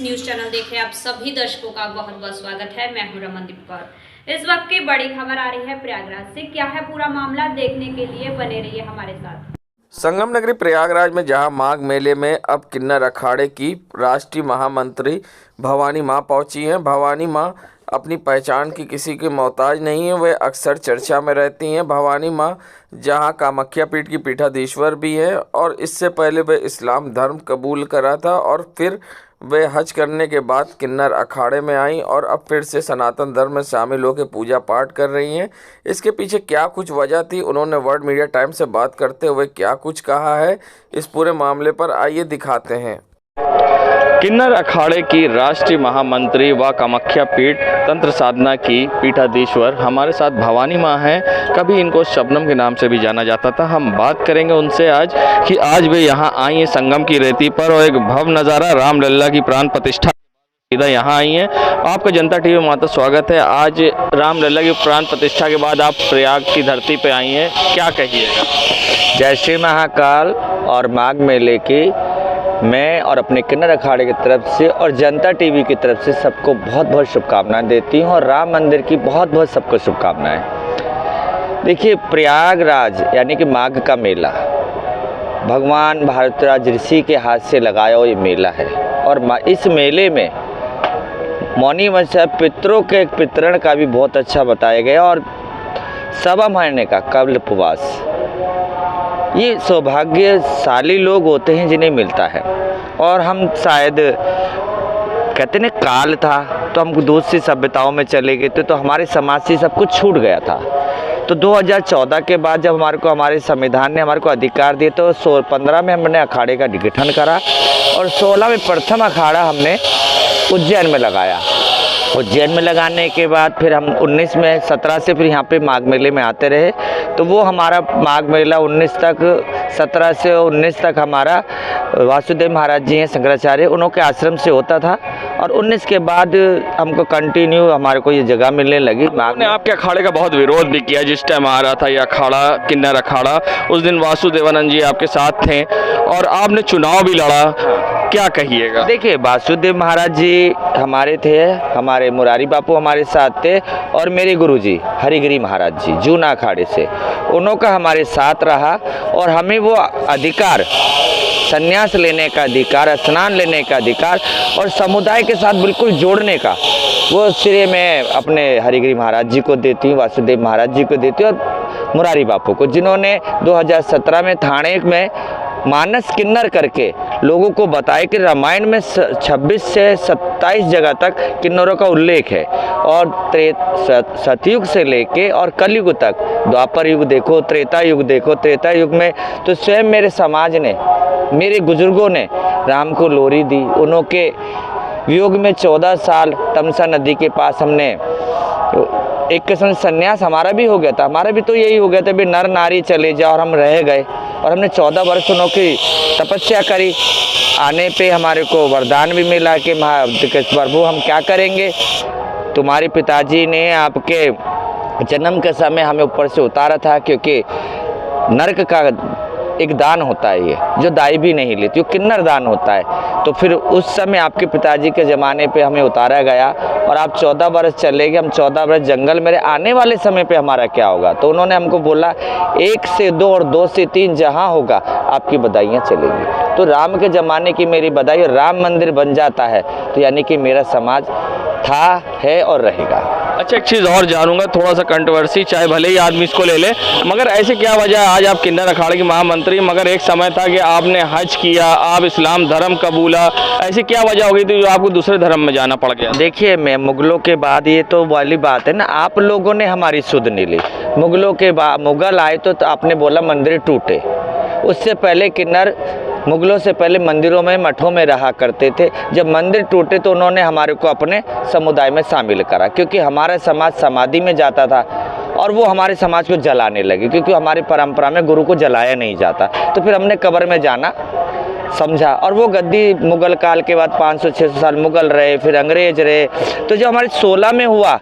News channel देख रहे आप सभी दर्शकों का बहुत बहुत स्वागत है। मैं हूं रमनदीप कौर। इस वक्त की बड़ी खबर आ रही है प्रयागराज से। क्या है पूरा मामला, देखने के लिए बने रहिए हमारे साथ। संगम नगरी प्रयागराज में जहां माघ मेले में अब किन्नर अखाड़े की राष्ट्रीय महामंत्री भवानी मां पहुंची हैं। भवानी मां अपनी पहचान की किसी की मोहताज नहीं है, वे अक्सर चर्चा में रहती हैं। भवानी मां जहां कामाख्या पीठ की पीठाधीश्वर भी है और इससे पहले वे इस्लाम धर्म कबूल करा था और फिर वे हज करने के बाद किन्नर अखाड़े में आई और अब फिर से सनातन धर्म में शामिल होकर पूजा पाठ कर रही हैं। इसके पीछे क्या कुछ वजह थी, उन्होंने वर्ल्ड मीडिया टाइम से बात करते हुए क्या कुछ कहा है, इस पूरे मामले पर आइए दिखाते हैं। किन्नर अखाड़े की राष्ट्रीय महामंत्री व कामाख्या पीठ तंत्र साधना की पीठाधीश्वर हमारे साथ भवानी मां हैं। कभी इनको शबनम के नाम से भी जाना जाता था। हम बात करेंगे उनसे आज कि आज वे यहाँ आई हैं संगम की रेती पर और एक भव्य नज़ारा रामलला की प्राण प्रतिष्ठा सीधा यहाँ आई हैं। आपका जनता टीवी माता स्वागत है। आज रामलला की प्राण प्रतिष्ठा के बाद आप प्रयाग की धरती पे आई हैं, क्या कहिएगा? जय श्री महाकाल और माघ मेले की मैं और अपने किन्नर अखाड़े की तरफ से और जनता टीवी की तरफ से सबको बहुत बहुत शुभकामनाएं देती हूं और राम मंदिर की बहुत बहुत सबको शुभकामनाएं। देखिए, प्रयागराज यानी कि माघ का मेला भगवान भारद्वाज ऋषि के हाथ से लगाया हुआ ये मेला है और इस मेले में मौनी वंश पितरों के पितरण का भी बहुत अच्छा बताया गया और सवा महीने का कबल उपवास ये सौभाग्यशाली लोग होते हैं जिन्हें मिलता है। और हम शायद कहते हैं काल था तो हम दूसरी सभ्यताओं में चले गए थे, तो हमारे समाज से सब कुछ छूट गया था। तो 2014 के बाद जब हमारे संविधान ने हमारे को अधिकार दिए तो 15 में हमने अखाड़े का गठन करा और 16 में प्रथम अखाड़ा हमने उज्जैन में लगाया। उज्जैन में लगाने के बाद फिर हम 19 में 17 से फिर यहाँ पे माघ मेले में आते रहे। तो वो हमारा माघ मेला 19 तक 17 से 19 तक हमारा वासुदेव महाराज जी हैं शंकराचार्य, उनके आश्रम से होता था और 19 के बाद हमको कंटिन्यू हमारे को ये जगह मिलने लगी। आपने आपके अखाड़े का बहुत विरोध भी किया जिस टाइम आ रहा था ये अखाड़ा किन्नर अखाड़ा। उस दिन वासुदेवानंद जी आपके साथ थे और आपने चुनाव भी लड़ा, क्या कहिएगा? देखिए, वासुदेव महाराज जी हमारे थे, हमारे मुरारी बापू हमारे साथ थे और मेरे गुरुजी हरिगिरी महाराज जी जूना अखाड़े से, उनका हमारे साथ रहा और हमें वो अधिकार, संन्यास लेने का अधिकार, स्नान लेने का अधिकार और समुदाय के साथ बिल्कुल जोड़ने का, वो श्रेय मैं अपने हरिगिरी महाराज जी को देती हूँ, वासुदेव महाराज जी को देती हूँ और मुरारी बापू को, जिन्होंने 2017 में थाने में मानस किन्नर करके लोगों को बताया कि रामायण में 26 से 27 जगह तक किन्नरों का उल्लेख है और सतयुग से लेके और कलयुग तक, द्वापर युग देखो, त्रेता युग देखो, त्रेता युग में तो स्वयं मेरे समाज ने, मेरे बुजुर्गों ने राम को लोरी दी। उनके वियोग में 14 साल तमसा नदी के पास हमने एक किस्म संन्यास हमारा भी हो गया था। हमारा भी तो यही हो गया था, भी नर नारी चले जाओ, और हम रह गए और हमने 14 वर्ष उनकी तपस्या करी। आने पे हमारे को वरदान भी मिला कि प्रभु हम क्या करेंगे, तुम्हारे पिताजी ने आपके जन्म के समय हमें ऊपर से उतारा था, क्योंकि नरक का एक दान होता है ये जो दाई भी नहीं लेती, वो किन्नर दान होता है। तो फिर उस समय आपके पिताजी के ज़माने पे हमें उतारा गया और आप 14 वर्ष चले गए, हम 14 वर्ष जंगल में, आने वाले समय पे हमारा क्या होगा? तो उन्होंने हमको बोला 1 से 2 और 2 से 3 जहाँ होगा आपकी बधाइयाँ चलेंगी। तो राम के ज़माने की मेरी बधाई, राम मंदिर बन जाता है तो यानी कि मेरा समाज था, है और रहेगा। अच्छा, एक चीज़ और जानूंगा, थोड़ा सा कंट्रोवर्सी, चाहे भले ही आदमी इसको ले ले, मगर ऐसे क्या वजह है आज आप किन्नर अखाड़े के महामंत्री, मगर एक समय था कि आपने हज किया, आप इस्लाम धर्म कबूला, ऐसी क्या वजह हो गई थी जो आपको दूसरे धर्म में जाना पड़ गया? देखिए, मैं मुगलों के बाद, ये तो वाली बात है ना, आप लोगों ने हमारी सुध नहीं ली। मुगलों के बाद मुगल आए तो आपने बोला मंदिर टूटे। उससे पहले किन्नर मुगलों से पहले मंदिरों में, मठों में रहा करते थे। जब मंदिर टूटे तो उन्होंने हमारे को अपने समुदाय में शामिल करा, क्योंकि हमारा समाज समाधि में जाता था और वो हमारे समाज को जलाने लगे, क्योंकि हमारी परंपरा में गुरु को जलाया नहीं जाता। तो फिर हमने कब्र में जाना समझा और वो गद्दी मुगल काल के बाद 500-600 साल मुगल रहे, फिर अंग्रेज रहे। तो जब हमारे 16 में हुआ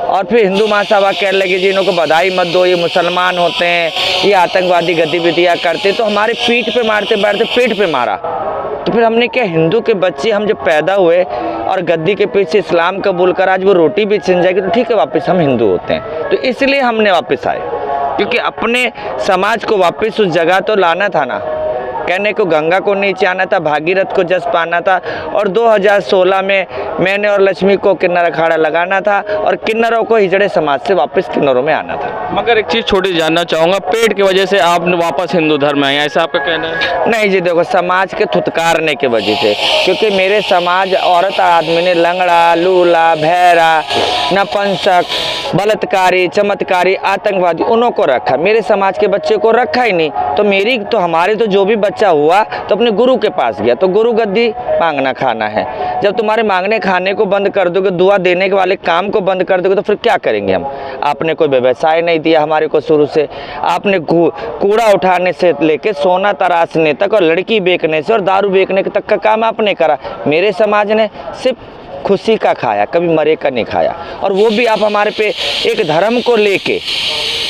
और फिर हिंदू महासभा कहने लगी जी इनको बधाई मत दो, ये मुसलमान होते हैं, ये आतंकवादी गतिविधियाँ करते, तो हमारे पीठ पे मारते मारते पेट पे मारा। तो फिर हमने क्या, हिंदू के बच्चे हम जब पैदा हुए और गद्दी के पीछे इस्लाम कबूल कर आज वो रोटी भी छिन जाएगी तो ठीक है, वापस हम हिंदू होते हैं। तो इसलिए हमने वापस आए, क्योंकि अपने समाज को वापस उस जगह तो लाना था ना। कहने को गंगा को नीचे आना था, भागीरथ को जस पाना था, और 2016 में मैंने और लक्ष्मी को किन्नर अखाड़ा लगाना था और किन्नरों को हिजड़े समाज से वापस किन्नरों में आना था। मगर एक चीज़ छोटी जानना चाहूँगा, पेट की वजह से आप वापस हिंदू धर्म में आए, ऐसा आपका कहना है? नहीं जी, देखो समाज के थुतकारने की वजह से, क्योंकि मेरे समाज औरत आदमी ने लंगड़ा, लूला, भैरा, नपुंसक, बलात्कारी, चमत्कारी, आतंकवादी उन्हों को रखा, मेरे समाज के बच्चे को रखा ही नहीं। तो हमारे तो जो भी बच्चा हुआ तो अपने गुरु के पास गया, तो गुरु गद्दी मांगना खाना है। जब तुम्हारे मांगने खाने को बंद कर दोगे, दुआ देने के वाले काम को बंद कर दोगे, तो फिर क्या करेंगे हम? आपने कोई व्यवसाय नहीं दिया हमारे को शुरू से, आपने कूड़ा उठाने से लेके सोना तराशने तक और लड़की बेचने से और दारू बेचने तक का काम आपने करा। मेरे समाज ने सिर्फ खुशी का खाया, कभी मरे का नहीं खाया। और वो भी आप हमारे पे एक धर्म को लेके,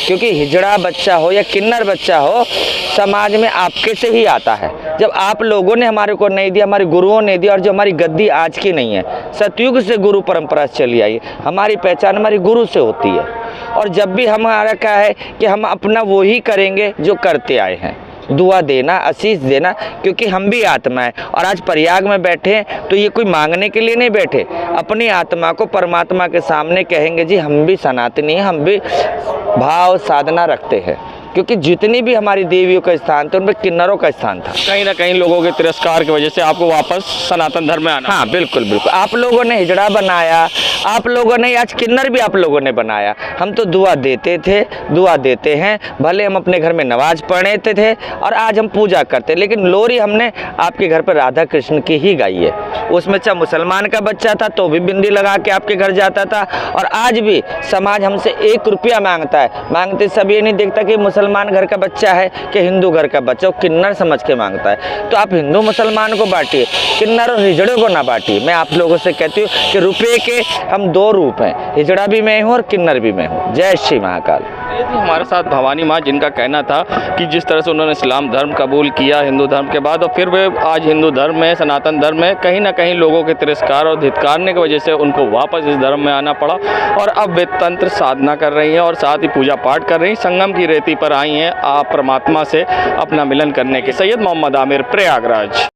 क्योंकि हिजड़ा बच्चा हो या किन्नर बच्चा हो, समाज में आपके से ही आता है। जब आप लोगों ने हमारे को नहीं दिया, हमारे गुरुओं ने दिया, और जो हमारी गद्दी आज की नहीं है, सतयुग से गुरु परंपरा चली आई, हमारी पहचान हमारी गुरु से होती है। और जब भी हमारा क्या है कि हम अपना वो ही करेंगे जो करते आए हैं, दुआ देना, आशीष देना, क्योंकि हम भी आत्मा है। और आज प्रयाग में बैठे हैं तो ये कोई मांगने के लिए नहीं बैठे, अपनी आत्मा को परमात्मा के सामने कहेंगे जी हम भी सनातनी हैं, हम भी भाव साधना रखते हैं, क्योंकि जितनी भी हमारी देवियों का स्थान था उनमें किन्नरों का स्थान था। कहीं ना कहीं लोगों के तिरस्कार की वजह से आपको वापस सनातन धर्म में आना। हाँ बिल्कुल बिल्कुल, आप लोगों ने हिजड़ा बनाया, आप लोगों ने, आज किन्नर भी आप लोगों ने बनाया। हम तो दुआ देते थे, दुआ देते हैं, भले हम अपने घर में नमाज पढ़ते थे और आज हम पूजा करते, लेकिन लोरी हमने आपके घर पर राधा कृष्ण की ही गाई है। उसमें चाहे मुसलमान का बच्चा था तो भी बिंदी लगा के आपके घर जाता था, और आज भी समाज हमसे 1 रुपया मांगता है, मांगते सब ये नहीं देखता कि मुसलमान घर का बच्चा है कि हिंदू घर का बच्चा, वो किन्नर समझ के मांगता है। तो आप हिंदू मुसलमान को बांटिए, किन्नर और हिजड़े को ना बांटिए। मैं आप लोगों से कहती हूँ कि रुपये के हम 2 रूप हैं, हिजड़ा भी मैं हूँ और किन्नर भी मैं हूँ। जय श्री महाकाल। हमारे साथ भवानी माँ, जिनका कहना था कि जिस तरह से उन्होंने इस्लाम धर्म कबूल किया हिंदू धर्म के बाद, और फिर वे आज हिंदू धर्म में, सनातन धर्म में, कहीं ना कहीं लोगों के तिरस्कार और धिक्कारने की वजह से उनको वापस इस धर्म में आना पड़ा, और अब वे तंत्र साधना कर रही हैं और साथ ही पूजा पाठ कर रही हैं। संगम की रेती पर आई हैं आप परमात्मा से अपना मिलन करने के। सैयद मोहम्मद आमिर, प्रयागराज।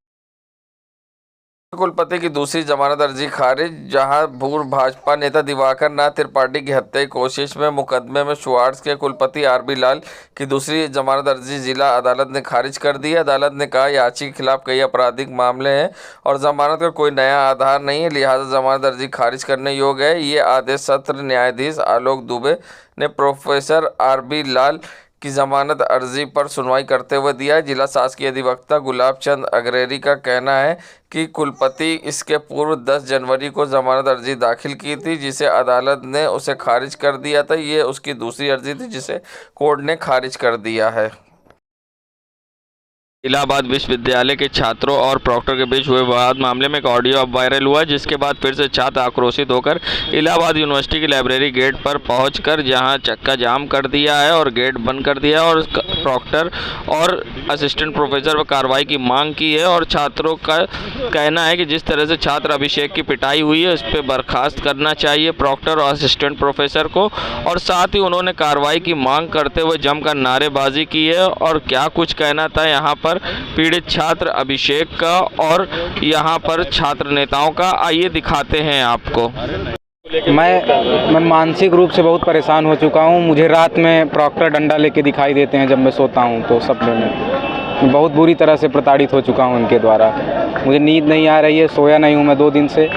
कुलपति की दूसरी जमानत अर्जी खारिज। जहां पूर्व भाजपा नेता दिवाकर नाथ त्रिपाठी की हत्या की कोशिश में मुकदमे में शुआर्ट्स के कुलपति आरबी लाल की दूसरी जमानत अर्जी जिला अदालत ने खारिज कर दी है। अदालत ने कहा याची के खिलाफ कई आपराधिक मामले हैं और जमानत का कोई नया आधार नहीं है, लिहाजा जमानत अर्जी खारिज करने योग्य है। ये आदेश सत्र न्यायाधीश आलोक दुबे ने प्रोफेसर आरबी लाल की जमानत अर्जी पर सुनवाई करते हुए दिया है। जिला शासकीय अधिवक्ता गुलाब चंद अग्रेरी का कहना है कि कुलपति इसके पूर्व 10 जनवरी को जमानत अर्जी दाखिल की थी, जिसे अदालत ने उसे खारिज कर दिया था। ये उसकी दूसरी अर्जी थी जिसे कोर्ट ने खारिज कर दिया है। इलाहाबाद विश्वविद्यालय के छात्रों और प्रॉक्टर के बीच हुए विवाद मामले में एक ऑडियो अब वायरल हुआ, जिसके बाद फिर से छात्र आक्रोशित होकर इलाहाबाद यूनिवर्सिटी की लाइब्रेरी गेट पर पहुंचकर जहां चक्का जाम कर दिया है और गेट बंद कर दिया है और प्रॉक्टर और असिस्टेंट प्रोफेसर पर कार्रवाई की मांग की है। और छात्रों का कहना है कि जिस तरह से छात्र अभिषेक की पिटाई हुई है उस पर बर्खास्त करना चाहिए प्रॉक्टर और असिस्टेंट प्रोफेसर को, और साथ ही उन्होंने कार्रवाई की मांग करते हुए जमकर नारेबाजी की है। और क्या कुछ कहना था यहाँ पर पीड़ित छात्र अभिषेक का और यहाँ पर छात्र नेताओं का, आइए दिखाते हैं आपको। मैं मानसिक रूप से बहुत परेशान हो चुका हूँ। मुझे रात में प्रॉक्टर डंडा लेके दिखाई देते हैं जब मैं सोता हूँ तो सपने में। बहुत बुरी तरह से प्रताड़ित हो चुका हूँ उनके द्वारा। मुझे नींद नहीं आ रही है, सोया नहीं हूँ मैं 2 दिन से।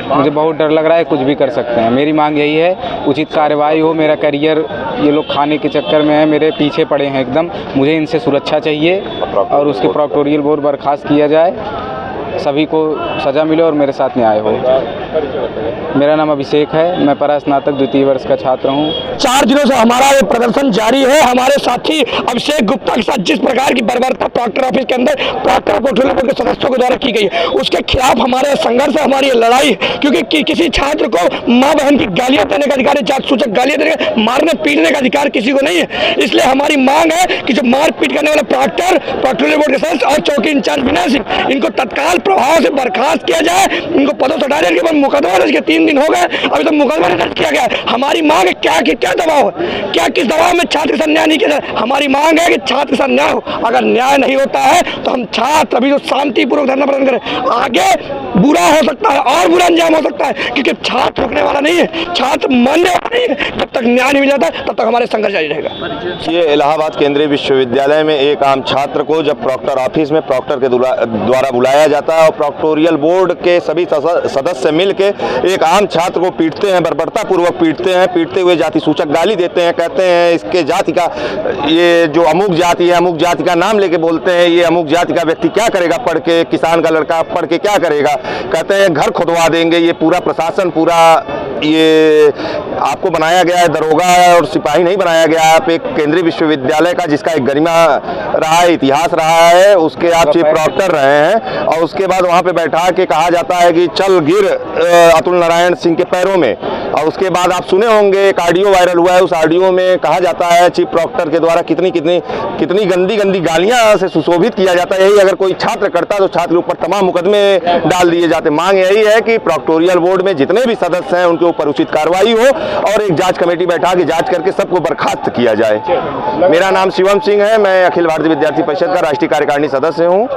मुझे बहुत डर लग रहा है, कुछ भी कर सकते हैं। मेरी मांग यही है उचित कार्रवाई हो। मेरा करियर ये लोग खाने के चक्कर में है, मेरे पीछे पड़े हैं एकदम। मुझे इनसे सुरक्षा चाहिए और उसके प्रॉक्टोरियल बोर्ड बर्खास्त किया जाए सभी को सज़ा मिले और मेरे साथ न्याय हो। मेरा नाम अभिषेक है, मैं परास्नातक द्वितीय वर्ष का छात्र हूँ। 4 दिनों से हमारा ये प्रदर्शन जारी है। हमारे साथी अभिषेक गुप्ता के साथ जिस प्रकार की बर्बरता प्रॉक्टर ऑफिस के अंदर प्रॉक्टर पोर्टफोलियो बोर्ड के सदस्यों के द्वारा की गई है, उसके खिलाफ हमारे संघर्ष है, हमारी लड़ाई है। क्योंकि किसी छात्र को माँ बहन की गालियां देने का अधिकार, जात सूचक गालियां देने का, मारने पीटने का अधिकार किसी को नहीं है। इसलिए हमारी मांग है कि जो मारपीट करने वाले प्रॉक्टर पोर्टफोलियो बोर्ड के सदस्य और चौकी इंचार्ज विनय सिंह, इनको तत्काल प्रभाव से बर्खास्त किया जाए, इनको पदों से हटा दिया। इनके मुकदमा दर्ज के 3 दिन हो गए, अभी तक मुकदमा नहीं दर्ज किया गया। हमारी मांग है क्या दबाव है, क्या किस दबाव में छात्र के साथ न्याय नहीं किया जाए। हमारी मांग है कि छात्र के साथ न्याय हो। अगर न्याय नहीं होता है तो हम छात्र अभी जो शांतिपूर्वक धरना प्रदर्शन करें, आगे बुरा हो सकता है और बुरा अंजाम हो सकता है, क्योंकि छात्र रुकने वाला नहीं है, छात्र मानने वाला नहीं है। जब तक न्याय नहीं मिल जाता तब तक हमारे संघर्ष जारी रहेगा। ये इलाहाबाद केंद्रीय विश्वविद्यालय में एक आम छात्र को जब प्रॉक्टर ऑफिस में प्रॉक्टर के द्वारा बुलाया जाता है और प्रॉक्टोरियल बोर्ड के सभी सदस्य मिलकर एक आम छात्र को पीटते हैं, बर्बरता पूर्वक पीटते हैं, पीटते हुए जाति सूचक गाली देते हैं, कहते हैं इसके जाति का, ये जो अमुक जाति है, अमुक जाति का नाम लेके बोलते हैं, ये अमुक जाति का व्यक्ति क्या करेगा पढ़ के, किसान का लड़का पढ़ के क्या करेगा, कहते हैं घर खुदवा देंगे। ये पूरा प्रशासन, पूरा ये आपको बनाया गया है दरोगा और सिपाही नहीं बनाया गया। आप एक केंद्रीय विश्वविद्यालय का जिसका एक गरिमा रहा है, इतिहास रहा है, उसके आप चीफ प्रॉक्टर रहे हैं और उसके बाद वहाँ पे बैठा के कहा जाता है कि चल गिर अतुल नारायण सिंह के पैरों में। और उसके बाद आप सुने होंगे एक ऑडियो वायरल हुआ है, उस ऑडियो में कहा जाता है चीफ प्रॉक्टर के द्वारा कितनी गंदी गालियाँ से सुशोभित किया जाता है। यही अगर कोई छात्र करता तो छात्र के ऊपर तमाम मुकदमे डाल दिए जाते। मांग यही है कि प्रॉक्टोरियल बोर्ड में जितने भी सदस्य हैं उनके ऊपर उचित कार्रवाई हो और एक जांच कमेटी बैठा के जांच करके सबको बर्खास्त किया जाए। मेरा नाम शिवम सिंह है, मैं अखिल भारतीय विद्यार्थी परिषद का राष्ट्रीय कार्यकारिणी सदस्य हूँ।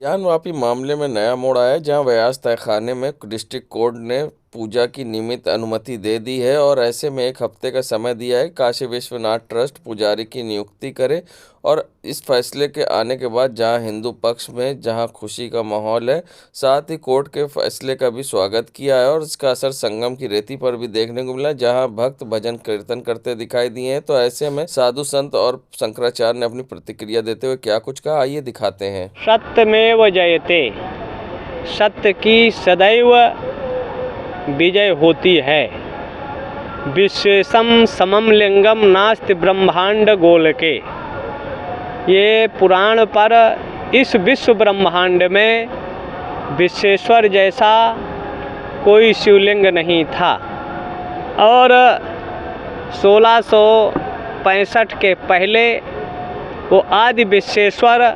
ज्ञानवापी मामले में नया मोड़ आया, जहां व्यास तहखाने में डिस्ट्रिक्ट कोर्ट ने पूजा की नियमित अनुमति दे दी है और ऐसे में 1 हफ्ते का समय दिया है काशी विश्वनाथ ट्रस्ट पुजारी की नियुक्ति करे। और इस फैसले के आने के बाद जहां हिंदू पक्ष में जहां खुशी का माहौल है, साथ ही कोर्ट के फैसले का भी स्वागत किया है और इसका असर संगम की रेती पर भी देखने को मिला, जहां भक्त भजन कीर्तन करते दिखाई दिए हैं। तो ऐसे में साधु संत और शंकराचार्य ने अपनी प्रतिक्रिया देते हुए क्या कुछ कहा, आइए दिखाते हैं। सत्यमेव जयते, सत्य की सदैव विजय होती है। विश्वेशम समम लिंगम नास्ति ब्रह्मांड गोलके। ये पुराण पर इस विश्व ब्रह्मांड में विश्वेश्वर जैसा कोई शिवलिंग नहीं था। और 1665 के पहले वो आदि विश्वेश्वर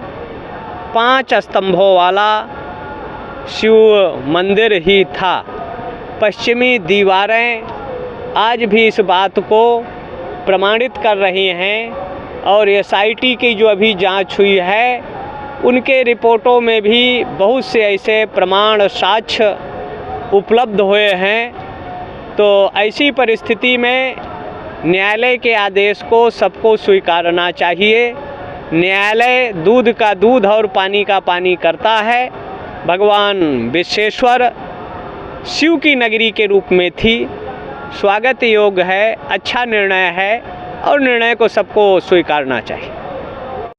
5 स्तंभों वाला शिव मंदिर ही था। पश्चिमी दीवारें आज भी इस बात को प्रमाणित कर रही हैं और SIT की जो अभी जांच हुई है उनके रिपोर्टों में भी बहुत से ऐसे प्रमाण साक्ष्य उपलब्ध हुए हैं। तो ऐसी परिस्थिति में न्यायालय के आदेश को सबको स्वीकारना चाहिए। न्यायालय दूध का दूध और पानी का पानी करता है। भगवान विश्वेश्वर शिव की नगरी के रूप में थी, स्वागत योग्य है, अच्छा निर्णय है और निर्णय को सबको स्वीकारना चाहिए।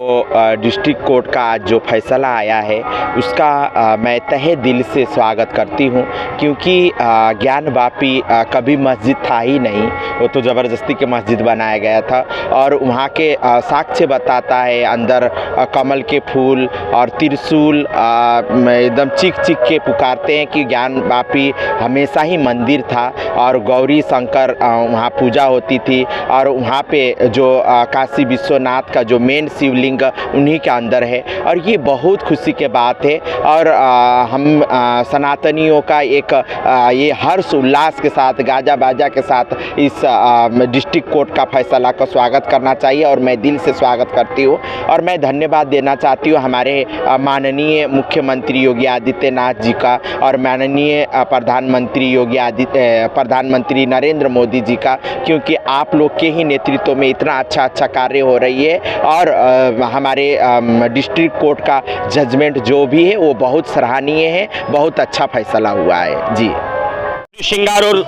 तो डिस्ट्रिक्ट कोर्ट का आज जो फैसला आया है उसका मैं तहे दिल से स्वागत करती हूँ, क्योंकि ज्ञानवापी कभी मस्जिद था ही नहीं, वो तो ज़बरदस्ती के मस्जिद बनाया गया था। और वहाँ के साक्ष्य बताता है, अंदर कमल के फूल और त्रिशूल एकदम चीख के पुकारते हैं कि ज्ञानवापी हमेशा ही मंदिर था और गौरी शंकर वहाँ पूजा होती थी। और वहाँ पे जो काशी विश्वनाथ का जो मेन शिवलिंग उन्हीं के अंदर है और ये बहुत खुशी की बात है। और हम सनातनियों का एक ये हर्ष उल्लास के साथ गाजा बाजा के साथ इस डिस्ट्रिक्ट कोर्ट का फैसला का स्वागत करना चाहिए और मैं दिल से स्वागत करती हूँ। और मैं धन्यवाद देना चाहती हूँ हमारे माननीय मुख्यमंत्री योगी आदित्यनाथ जी का और माननीय प्रधानमंत्री नरेंद्र मोदी जी का, क्योंकि आप लोग के ही नेतृत्व में इतना अच्छा कार्य हो रही है। और हमारे डिस्ट्रिक्ट कोर्ट का जजमेंट जो भी है वो बहुत सराहनीय है, बहुत अच्छा फैसला हुआ है जी। सिंगारोर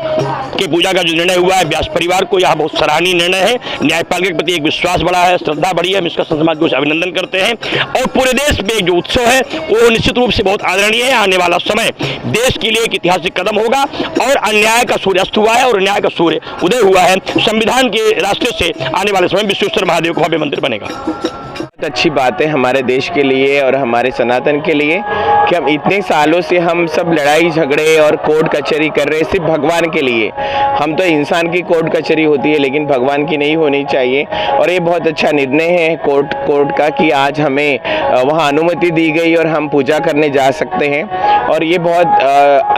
के पूजा का जो निर्णय हुआ है व्यास परिवार को, यह बहुत सराहनीय निर्णय है। न्यायपालिका के प्रति एक विश्वास बढ़ा है, श्रद्धा बढ़ी है, हम इसका समाज को अभिनंदन करते हैं। और पूरे देश में जो उत्सव है वो निश्चित रूप से बहुत आदरणीय है। आने वाला समय देश के लिए एक ऐतिहासिक कदम होगा और अन्याय का सूर्य अस्त हुआ है और न्याय का सूर्य उदय हुआ है। संविधान के रास्ते से आने वाले समय विश्वेश्वर महादेव का भव्य मंदिर बनेगा। बहुत अच्छी बात है हमारे देश के लिए और हमारे सनातन के लिए कि हम इतने सालों से हम सब लड़ाई झगड़े और कोर्ट कचहरी कर रहे हैं सिर्फ भगवान के लिए। हम तो इंसान की कोर्ट कचहरी होती है लेकिन भगवान की नहीं होनी चाहिए। और ये बहुत अच्छा निर्णय है कोर्ट का कि आज हमें वहाँ अनुमति दी गई और हम पूजा करने जा सकते हैं। और ये बहुत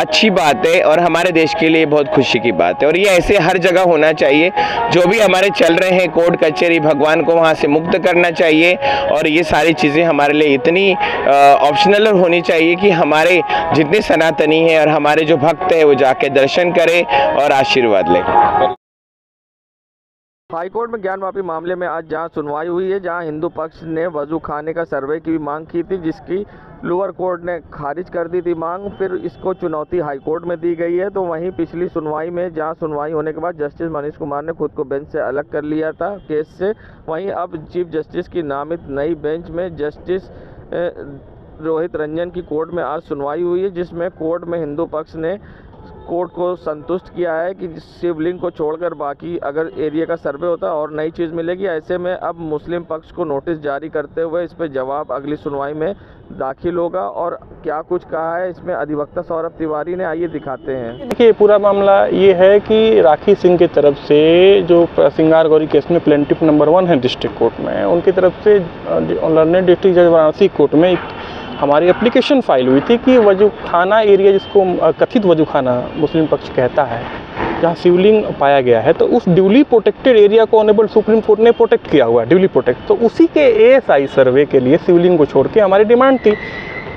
अच्छी बात है और हमारे देश के लिए बहुत खुशी की बात है। और ये ऐसे हर जगह होना चाहिए। जो भी हमारे चल रहे हैं कोर्ट कचहरी, भगवान को वहाँ से मुक्त करना चाहिए। और ये सारी चीज़ें हमारे लिए इतनी ऑप्शनल होनी चाहिए कि हमारे जितने सनातनी हैं और हमारे जो भक्त हैं वो जाके दर्शन करें और आशीर्वाद लें। हाईकोर्ट में ज्ञान वापी मामले में आज जहां सुनवाई हुई है, जहां हिंदू पक्ष ने वजू खाने का सर्वे की मांग की थी, जिसकी लोअर कोर्ट ने खारिज कर दी थी मांग, फिर इसको चुनौती हाईकोर्ट में दी गई है। तो वहीं पिछली सुनवाई में जहां सुनवाई होने के बाद जस्टिस मनीष कुमार ने खुद को बेंच से अलग कर लिया था केस से, वहीं अब चीफ जस्टिस की नामित नई बेंच में जस्टिस रोहित रंजन की कोर्ट में आज सुनवाई हुई है, जिसमें कोर्ट में हिंदू पक्ष ने कोर्ट को संतुष्ट किया है कि शिवलिंग को छोड़कर बाकी अगर एरिया का सर्वे होता है और नई चीज़ मिलेगी। ऐसे में अब मुस्लिम पक्ष को नोटिस जारी करते हुए इस पर जवाब अगली सुनवाई में दाखिल होगा। और क्या कुछ कहा है इसमें अधिवक्ता सौरभ तिवारी ने, आइए दिखाते हैं। देखिए, पूरा मामला ये है कि राखी सिंह की तरफ से जो सिंगार गौरी केस में प्लेंटिफ नंबर 1 है डिस्ट्रिक्ट कोर्ट में, उनकी तरफ से लर्नेड डिस्ट्रिक्ट जज वाराणसी कोर्ट में एक हमारी एप्लीकेशन फाइल हुई थी कि वजू खाना एरिया, जिसको कथित वजू खाना मुस्लिम पक्ष कहता है, जहाँ शिवलिंग पाया गया है, तो उस ड्यूली प्रोटेक्टेड एरिया को ऑनरेबल सुप्रीम कोर्ट ने प्रोटेक्ट किया हुआ है, ड्यूली प्रोटेक्ट। तो उसी के एएसआई सर्वे के लिए शिवलिंग को छोड़ के हमारी डिमांड थी।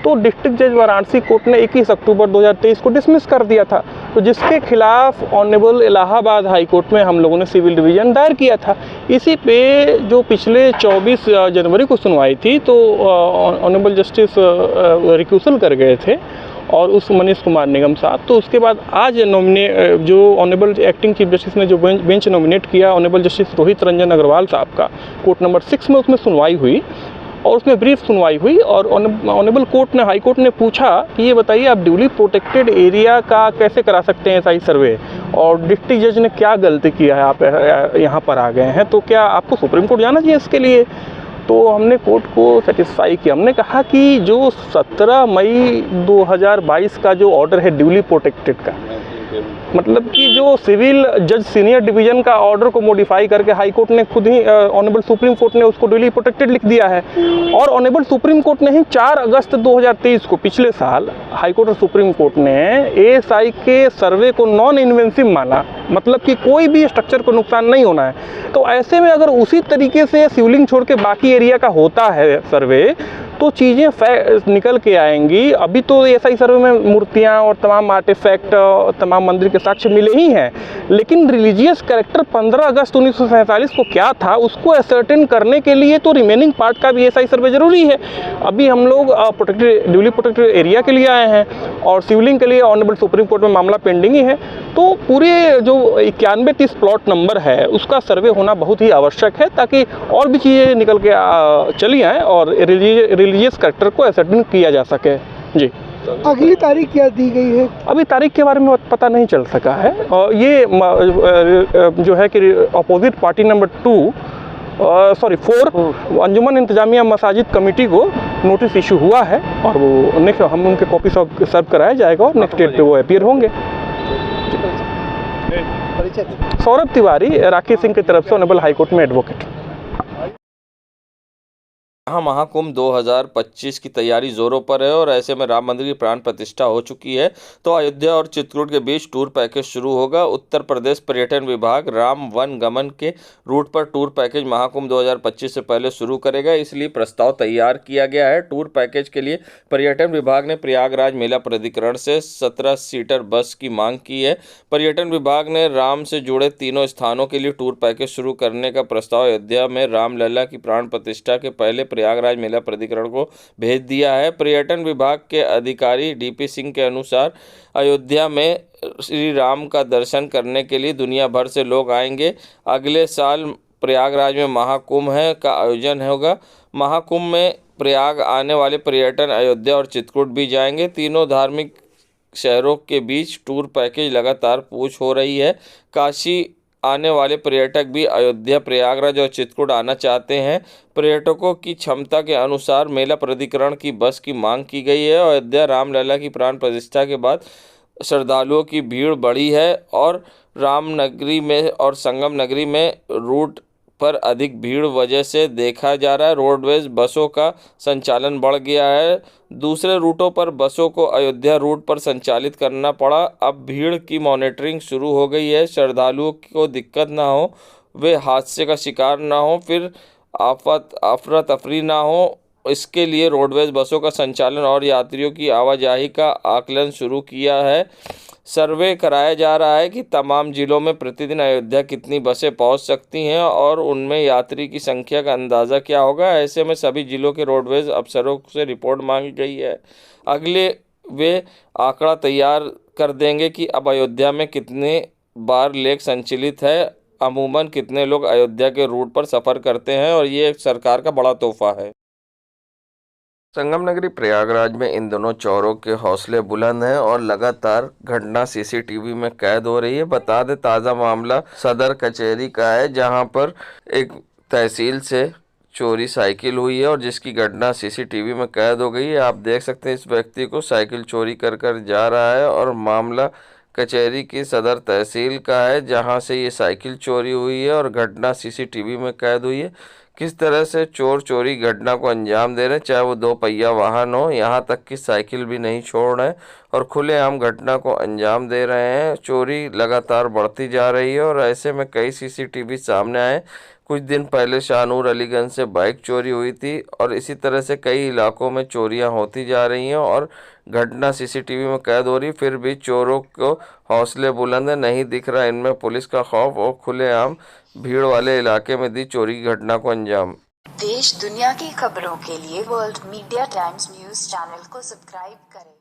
तो डिस्ट्रिक्ट जज वाराणसी कोर्ट ने 21 अक्टूबर 2023 को डिसमिस कर दिया था, तो जिसके खिलाफ ऑनरेबल इलाहाबाद हाई कोर्ट में हम लोगों ने सिविल डिवीज़न दायर किया था। इसी पे जो पिछले 24 जनवरी को सुनवाई थी, तो ऑनरेबल जस्टिस रिक्यूसल कर गए थे और उस मनीष कुमार निगम साहब। तो उसके बाद आज जो ऑनरेबल एक्टिंग चीफ जस्टिस ने जो बेंच नॉमिनेट किया ऑनरेबल जस्टिस रोहित रंजन अग्रवाल साहब का, कोर्ट नंबर 6 में उसमें सुनवाई हुई और उसमें ब्रीफ सुनवाई हुई। और ऑनरेबल कोर्ट ने, हाई कोर्ट ने पूछा कि ये बताइए आप ड्यूली प्रोटेक्टेड एरिया का कैसे करा सकते हैं एसआई सर्वे, और डिस्ट्रिक्ट जज ने क्या गलती किया है, आप यहाँ पर आ गए हैं, तो क्या आपको सुप्रीम कोर्ट जाना चाहिए इसके लिए। तो हमने कोर्ट को सेटिस्फाई किया। हमने कहा कि जो 17 मई 2022 का जो ऑर्डर है ड्यूली प्रोटेक्टेड का, मतलब कि जो सिविल जज सीनियर डिवीज़न का ऑर्डर को मॉडिफाई करके हाई कोर्ट ने खुद ही, ऑनरेबल सुप्रीम कोर्ट ने उसको ड्यूली प्रोटेक्टेड लिख दिया है। और ऑनरेबल सुप्रीम कोर्ट ने ही 4 अगस्त 2023 को, पिछले साल, हाई कोर्ट और सुप्रीम कोर्ट ने एएसआई के सर्वे को नॉन इन्वेंसिव माना, मतलब कि कोई भी स्ट्रक्चर को नुकसान नहीं होना है। तो ऐसे में अगर उसी तरीके से शिवलिंग छोड़ के बाकी एरिया का होता है सर्वे, तो चीज़ें निकल के आएंगी। अभी तो एसआई सर्वे में मूर्तियाँ और तमाम आर्टिफैक्ट, तमाम मंदिर के साक्ष्य मिले ही हैं, लेकिन रिलीजियस कैरेक्टर 15 अगस्त 1947 को क्या था, उसको असर्टेन करने के लिए तो रिमेनिंग पार्ट का भी एसआई सर्वे जरूरी है। अभी हम लोग ड्यूली प्रोटेक्टेड एरिया के लिए आए हैं और शिवलिंग के लिए ऑनरेबल सुप्रीम कोर्ट में मामला पेंडिंग ही है। तो पूरे जो 91-30 प्लॉट नंबर है उसका सर्वे होना बहुत ही आवश्यक है, ताकि और भी चीज़ें निकल के चली आएँ और रिलीजियस कैरेक्टर को असर्टेन किया जा सके। जी, अगली तारीख क्या दी गई है? अभी तारीख के बारे में पता नहीं चल सका है। और ये जो है कि अपोजिट पार्टी नंबर 4 अंजुमन इंतजामिया मसाजिद कमेटी को नोटिस इशू हुआ है और वो नेक्स्ट हम उनके कॉपी सर्व कराया जाएगा और नेक्स्ट डेट पे वो अपीयर होंगे। सौरभ तिवारी, राखी सिंह की तरफ से ऑनरेबल हाई कोर्ट में एडवोकेट। यहाँ महाकुंभ 2025 की तैयारी जोरों पर है और ऐसे में राम मंदिर की प्राण प्रतिष्ठा हो चुकी है, तो अयोध्या और चित्रकूट के बीच टूर पैकेज शुरू होगा। उत्तर प्रदेश पर्यटन विभाग राम वन गमन के रूट पर टूर पैकेज महाकुंभ 2025 से पहले शुरू करेगा, इसलिए प्रस्ताव तैयार किया गया है। टूर पैकेज के लिए पर्यटन विभाग ने प्रयागराज मेला प्राधिकरण से 17 सीटर बस की मांग की है। पर्यटन विभाग ने राम से जुड़े तीनों स्थानों के लिए टूर पैकेज शुरू करने का प्रस्ताव अयोध्या में रामलला की प्राण प्रतिष्ठा के पहले प्रयागराज मेला प्राधिकरण को भेज दिया है। पर्यटन विभाग के अधिकारी डीपी सिंह के अनुसार अयोध्या में श्री राम का दर्शन करने के लिए दुनिया भर से लोग आएंगे। अगले साल प्रयागराज में महाकुंभ का आयोजन होगा। महाकुंभ में प्रयाग आने वाले पर्यटन अयोध्या और चित्रकूट भी जाएंगे। तीनों धार्मिक शहरों के बीच टूर पैकेज लगातार पूछ हो रही है। काशी आने वाले पर्यटक भी अयोध्या, प्रयागराज और चित्रकूट आना चाहते हैं। पर्यटकों की क्षमता के अनुसार मेला प्राधिकरण की बस की मांग की गई है। अयोध्या रामलला की प्राण प्रतिष्ठा के बाद श्रद्धालुओं की भीड़ बढ़ी है और रामनगरी में और संगम नगरी में रूट पर अधिक भीड़ वजह से देखा जा रहा है रोडवेज बसों का संचालन बढ़ गया है। दूसरे रूटों पर बसों को अयोध्या रूट पर संचालित करना पड़ा। अब भीड़ की मॉनिटरिंग शुरू हो गई है। श्रद्धालुओं को दिक्कत ना हो, वे हादसे का शिकार ना हो, फिर अफरा तफरी ना हो, इसके लिए रोडवेज बसों का संचालन और यात्रियों की आवाजाही का आकलन शुरू किया है। सर्वे कराया जा रहा है कि तमाम जिलों में प्रतिदिन अयोध्या कितनी बसें पहुंच सकती हैं और उनमें यात्री की संख्या का अंदाज़ा क्या होगा। ऐसे में सभी जिलों के रोडवेज अफसरों से रिपोर्ट मांगी गई है। अगले वे आंकड़ा तैयार कर देंगे कि अब अयोध्या में कितने बार लेक संचालित है, अमूमन कितने लोग अयोध्या के रूट पर सफ़र करते हैं और ये सरकार का बड़ा तोहफा है। संगम नगरी प्रयागराज में इन दोनों चोरों के हौसले बुलंद हैं और लगातार घटना सीसीटीवी में कैद हो रही है। बता दें ताज़ा मामला सदर कचहरी का है, जहां पर एक तहसील से चोरी साइकिल हुई है और जिसकी घटना सीसीटीवी में कैद हो गई है। आप देख सकते हैं इस व्यक्ति को साइकिल चोरी कर जा रहा है और मामला कचहरी की सदर तहसील का है, जहां से ये साइकिल चोरी हुई है और घटना सीसीटीवी में कैद हुई है। किस तरह से चोर चोरी घटना को अंजाम दे रहे हैं, चाहे वो 2 पहिया वाहन हो, यहाँ तक कि साइकिल भी नहीं छोड़ रहे हैं और खुलेआम घटना को अंजाम दे रहे हैं। चोरी लगातार बढ़ती जा रही है और ऐसे में कई सीसीटीवी सामने आए। कुछ दिन पहले शाहनूर अलीगंज से बाइक चोरी हुई थी और इसी तरह से कई इलाकों में चोरियां होती जा रही हैं और घटना सीसीटीवी में कैद हो रही। फिर भी चोरों को हौसले बुलंद है, नहीं दिख रहा इनमें पुलिस का खौफ और खुलेआम भीड़ वाले इलाके में दी चोरी की घटना को अंजाम। देश दुनिया की खबरों के लिए world media times news channel को सब्सक्राइब करें।